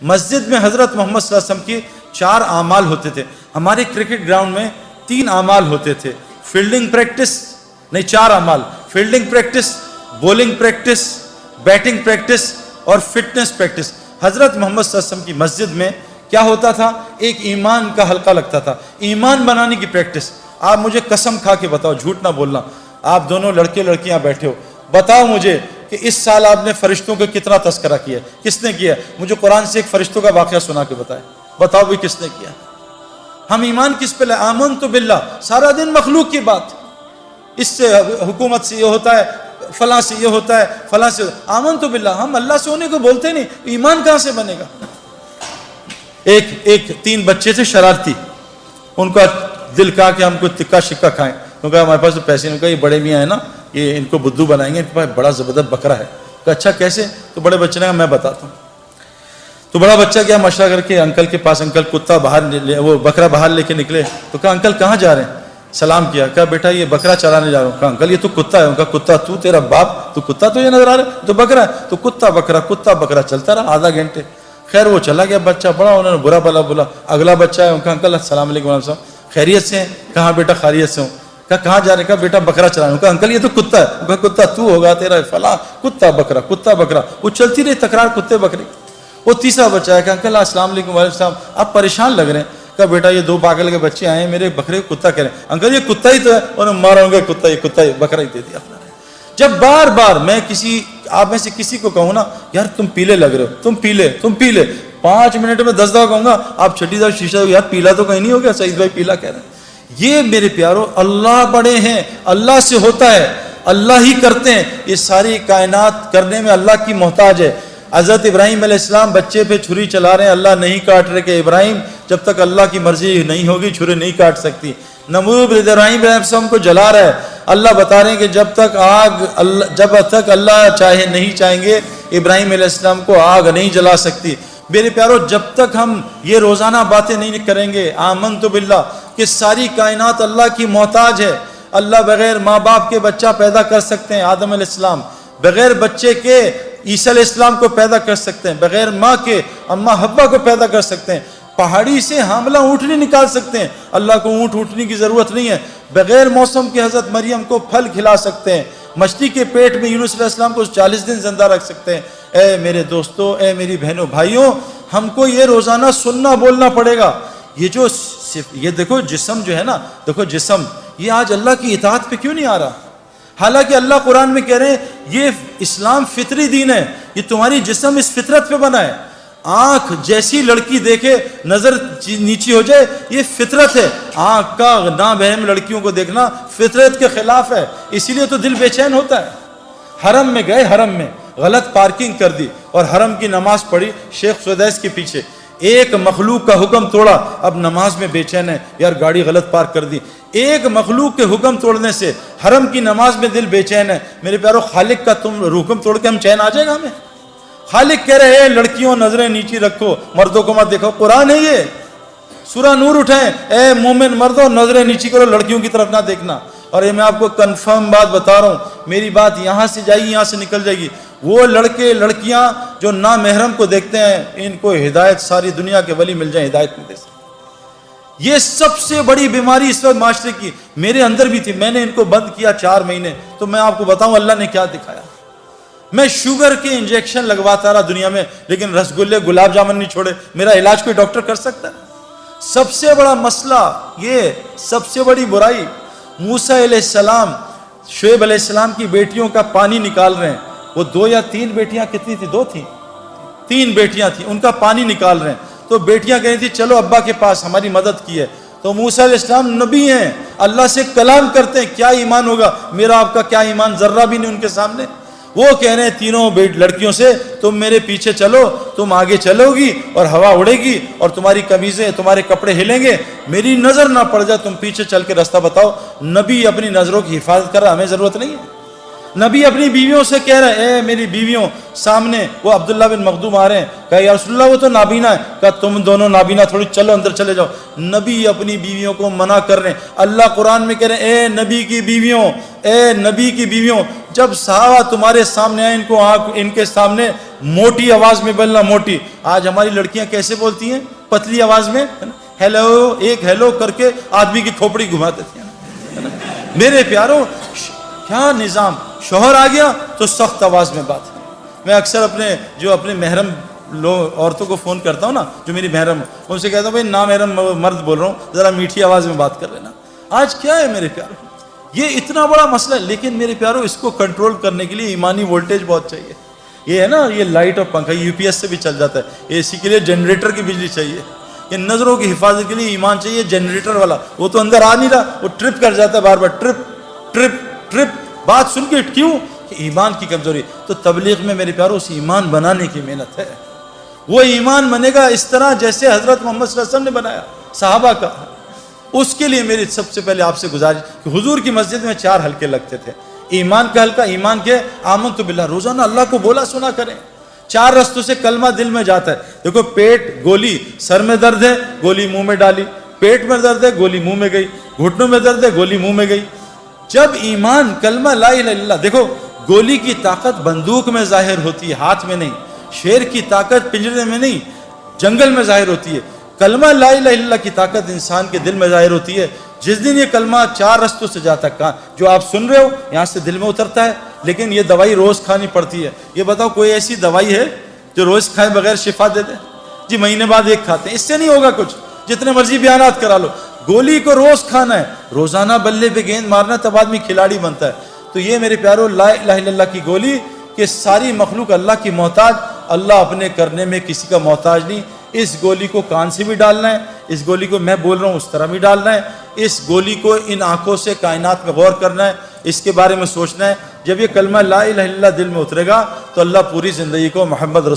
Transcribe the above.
مسجد میں حضرت محمد صلی اللہ علیہ وسلم کی 4 اعمال ہوتے تھے. ہمارے کرکٹ گراؤنڈ میں 3 اعمال ہوتے تھے. فیلڈنگ پریکٹس نہیں 4 اعمال. Fielding practice, bowling practice, batting practice اور فٹنس پریکٹس. حضرت محمد صلی اللہ علیہ وسلم کی مسجد میں کیا ہوتا تھا؟ ایک ایمان کا حلقہ لگتا تھا. ایمان بنانے کی پریکٹس. آپ مجھے قسم کھا کے بتاؤ، جھوٹ نہ بولنا، آپ دونوں لڑکے لڑکیاں بیٹھے ہو، بتاؤ مجھے کہ اس سال آپ نے فرشتوں کا کتنا تذکرہ کیا؟ کس نے کیا؟ مجھے قرآن سے ایک فرشتوں کا واقعہ سنا کے بتائے. بتاؤ بھی کس نے کیا؟ ہم ایمان کس پہ لائے؟ آمنت باللہ. سارا دن مخلوق کی بات، اس سے حکومت سے یہ ہوتا ہے، فلاں سے یہ ہوتا ہے، فلاں سے. آمنت باللہ. ہم اللہ سے ہونے کو بولتے نہیں. ایمان کہاں سے بنے گا؟ ایک 3 بچے تھے شرارتی. ان کا دل کہا کہ ہم کو تکا شکا کھائیں. کہا ہمارے پاس تو پیسے نہیں. کہا یہ بڑے میاں ہیں نا، یہ ان کو بدھو بنائیں گے، ان کے پاس بڑا زبردست بکرا ہے. کہا اچھا کیسے؟ تو بڑے بچے نے کہا میں بتاتا ہوں. تو بڑا بچہ گیا مشورہ کر کے انکل کے پاس. انکل کتا باہر وہ بکرا باہر لے کے نکلے. تو کہا انکل کہاں جا رہے ہیں؟ سلام کیا. کہا بیٹا یہ بکرا چرانے جا رہا ہوں. کہا انکل یہ تو کتا ہے. کہا کتا تو تیرا باپ؟ تو کتا تو یہ نظر آ رہا ہے، تو بکرا ہے. تو کتا بکرا چلتا رہا آدھا گھنٹے. خیر وہ چلا گیا بچہ. بڑا انہوں نے برا بلا بولا. اگلا بچہ ہے. کہا انکل السلام علیکم خیریت سے ہیں؟ کہاں بیٹا خیریت سے ہوں. کہا کہاں جا رہے؟ کہا بیٹا بکرا چلانا. کہا انکل یہ تو کتا ہے. کہا کتا تو ہوگا تیرا فلاں. کتا بکرا. وہ چلتی رہی تکرار کتے بکرے. وہ تیسرا بچہ ہے. کہا انکل السلام علیکم. وعلیکم السلام. آپ پریشان لگ رہے ہیں. کہا بیٹا یہ 2 پاگل کے بچے آئے ہیں، میرے بکرے کو کتا کہہ رہے ہیں. انکل یہ کتا ہی تو ہے. انہوں نے مارا ہوں گا کتا ہی بکرا ہی دے دیا. جب بار بار میں آپ میں سے کسی کو کہوں نا یار تم پیلے لگ رہے ہو، تم پیلے 5 منٹ میں 10 دفعہ کہوں گا آپ چھٹی دفعہ شیشہ یار پیلا تو کہیں نہیں ہو گیا. سعید بھائی پیلا کہہ رہے ہیں. یہ میرے پیارو اللہ بڑے ہیں، اللہ سے ہوتا ہے، اللہ ہی کرتے ہیں. یہ ساری کائنات کرنے میں اللہ کی محتاج ہے. حضرت ابراہیم علیہ السلام بچے پہ چھری چلا رہے ہیں، اللہ نہیں کاٹ رہے کہ ابراہیم جب تک اللہ کی مرضی نہیں ہوگی چھری نہیں کاٹ سکتی. نمرود ابراہیم علیہ السلام کو جلا رہا ہے. اللہ بتا رہے ہیں کہ جب تک اللہ نہیں چاہیں گے ابراہیم علیہ السلام کو آگ نہیں جلا سکتی. میرے پیارو جب تک ہم یہ روزانہ باتیں نہیں کریں گے آمنت باللہ کہ ساری کائنات اللہ کی محتاج ہے. اللہ بغیر ماں باپ کے بچہ پیدا کر سکتے ہیں، آدم علیہ السلام. بغیر بچے کے عیسیٰ علیہ السلام کو پیدا کر سکتے ہیں. بغیر ماں کے اماں حوا کو پیدا کر سکتے ہیں. پہاڑی سے حاملہ اونٹنی نکال سکتے ہیں. اللہ کو اونٹنی کی ضرورت نہیں ہے. بغیر موسم کے حضرت مریم کو پھل کھلا سکتے ہیں. مچھلی کے پیٹ میں یونس علیہ السلام کو 40 دن زندہ رکھ سکتے ہیں. اے میرے دوستو، اے میری بہنوں بھائیوں، ہم کو یہ روزانہ سننا بولنا پڑے گا. یہ دیکھو جسم جو ہے نا، دیکھو جسم یہ آج اللہ کی اطاعت پہ کیوں نہیں آ رہا؟ حالانکہ اللہ قرآن میں کہہ رہے ہیں یہ اسلام فطری دین ہے، یہ تمہاری جسم اس فطرت پہ بنا ہے. آنکھ جیسی لڑکی دیکھے نظر نیچی ہو جائے، یہ فطرت ہے. آنکھ کا نابہم لڑکیوں کو دیکھنا فطرت کے خلاف ہے. اسی لیے تو دل بے چین ہوتا ہے. حرم میں گئے، حرم میں غلط پارکنگ کر دی اور حرم کی نماز پڑھی شیخ سدیس کے پیچھے. ایک مخلوق کا حکم توڑا، اب نماز میں بے چین ہے، یار گاڑی غلط پارک کر دی. ایک مخلوق کے حکم توڑنے سے حرم کی نماز میں دل بے چین ہے. میرے پیارو خالق کا تم حکم توڑ کے ہم چین آ جائے گا ہمیں؟ خالق کہہ رہے ہیں لڑکیوں نظریں نیچی رکھو، مردوں کو مت دیکھو. قرآن ہے یہ، سورہ نور اٹھائیں، اے مومن مردوں نظریں نیچی کرو، لڑکیوں کی طرف نہ دیکھنا. اور یہ میں آپ کو کنفرم بات بتا رہا ہوں، میری بات یہاں سے جائے گی یہاں سے نکل جائے گی. وہ لڑکے لڑکیاں جو نامحرم کو دیکھتے ہیں ان کو ہدایت ساری دنیا کے ولی مل جائیں، ہدایت نہیں دے سکتے. یہ سب سے بڑی بیماری اس وقت معاشرے کی میرے اندر بھی تھی. میں نے ان کو بند کیا 4 مہینے. تو میں آپ کو بتاؤں اللہ نے کیا دکھایا. میں شوگر کے انجیکشن لگواتا رہا دنیا میں، لیکن رسگلے گلاب جامن نہیں چھوڑے. میرا علاج کوئی ڈاکٹر کر سکتا ہے؟ سب سے بڑا مسئلہ یہ، سب سے بڑی برائی، موسیٰ علیہ السلام شعیب علیہ السلام کی بیٹیوں کا پانی نکال رہے ہیں. وہ 2 یا 3 بیٹیاں کتنی تھی؟ 2 تھیں، 3 بیٹیاں تھیں، ان کا پانی نکال رہے ہیں. تو بیٹیاں کہہ رہی تھی چلو ابا کے پاس، ہماری مدد کی ہے. تو موسیٰ علیہ السلام نبی ہیں، اللہ سے کلام کرتے ہیں. کیا ایمان ہوگا میرا آپ کا؟ کیا ایمان؟ ذرہ بھی نہیں ان کے سامنے. وہ کہہ رہے ہیں تینوں لڑکیوں سے تم میرے پیچھے چلو، تم آگے چلو گی اور ہوا اڑے گی اور تمہاری قمیضیں تمہارے کپڑے ہلیں گے، میری نظر نہ پڑ جائے، تم پیچھے چل کے راستہ بتاؤ. نبی اپنی نظروں کی حفاظت کر رہا، ہمیں ضرورت نہیں ہے. نبی اپنی بیویوں سے کہہ رہے ہیں اے میری بیویوں سامنے وہ عبداللہ بن مخدوم آ رہے ہیں، کہا یا رسول اللہ وہ تو نابینا ہے، کہا تم دونوں نابینا تھوڑی، چلو اندر چلے جاؤ. نبی اپنی بیویوں کو منع کر رہے ہیں. اللہ قرآن میں کہہ رہے ہیں اے نبی کی بیویوں، اے نبی کی بیویوں، جب صحابہ تمہارے سامنے آئے ان کے سامنے موٹی آواز میں بولنا. موٹی آج ہماری لڑکیاں کیسے بولتی ہیں؟ پتلی آواز میں، ہیلو، ایک ہیلو کر کے آدمی کی کھوپڑی گھما دیتی ہیں. میرے پیاروں کیا نظام، شوہر آ گیا تو سخت آواز میں بات. میں اکثر اپنے محرم عورتوں کو فون کرتا ہوں نا، جو میری محرم، ان سے کہتا ہوں بھائی نامحرم مرد بول رہا ہوں، ذرا میٹھی آواز میں بات کر لینا. آج کیا ہے میرے پیاروں، یہ اتنا بڑا مسئلہ ہے، لیکن میرے پیاروں اس کو کنٹرول کرنے کے لیے ایمانی وولٹیج بہت چاہیے. یہ ہے نا، یہ لائٹ اور پنکھا یو پی ایس سے بھی چل جاتا ہے، اے سی کے لیے جنریٹر کی بجلی چاہیے. یہ نظروں کی حفاظت کے لیے ایمان چاہیے جنریٹر والا. وہ تو اندر آ نہیں رہا، وہ ٹرپ کر جاتا ہے بار بار، ٹرپ ٹرپ ٹرپ. بات سن کے کیوں؟ کہ ایمان کی کمزوری. تو تبلیغ میں میرے پیاروں اس ایمان بنانے کی محنت ہے. وہ ایمان بنے گا اس طرح جیسے حضرت محمد صلی اللہ علیہ وسلم نے بنایا صحابہ کا. اس کے لیے میری سب سے پہلے آپ سے گزارش کہ حضور کی مسجد میں 4 حلقے لگتے تھے. ایمان کا حلقہ، ایمان کے آمنت باللہ، روزانہ اللہ کو بولا سنا کریں. 4 رستوں سے کلمہ دل میں جاتا ہے. دیکھو پیٹ گولی، سر میں درد ہے گولی منہ میں ڈالی، پیٹ میں درد ہے گولی منہ میں گئی، گھٹنوں میں درد ہے گولی منہ میں گئی. جب ایمان کلمہ لا الہ الا اللہ، دیکھو گولی کی طاقت بندوق میں ظاہر ہوتی ہے، ہاتھ میں نہیں. شیر کی طاقت پنجرے میں نہیں، جنگل میں ظاہر ہوتی ہے. کلمہ لا الہ الا اللہ کی طاقت انسان کے دل میں ظاہر ہوتی ہے. جس دن یہ کلمہ 4 رستوں سے جاتا ہے، جو آپ سن رہے ہو یہاں سے دل میں اترتا ہے، لیکن یہ دوائی روز کھانی پڑتی ہے. یہ بتاؤ کوئی ایسی دوائی ہے جو روز کھائے بغیر شفا دے دے؟ جی مہینے بعد ایک کھاتے ہیں، اس سے نہیں ہوگا کچھ، جتنے مرضی بیانات کرا لو. گولی کو روز کھانا ہے، روزانہ بلے پہ گیند مارنا، تب آدمی کھلاڑی بنتا ہے. تو یہ میرے پیاروں لا الہ الا اللہ کی گولی کہ ساری مخلوق اللہ کی محتاج، اللہ اپنے کرنے میں کسی کا محتاج نہیں. اس گولی کو کان سے بھی ڈالنا ہے، اس گولی کو میں بول رہا ہوں اس طرح بھی ڈالنا ہے. اس گولی کو ان آنکھوں سے کائنات میں غور کرنا ہے، اس کے بارے میں سوچنا ہے. جب یہ کلمہ لا الہ الا اللہ دل میں اترے گا تو اللہ پوری زندگی کو محمد رسول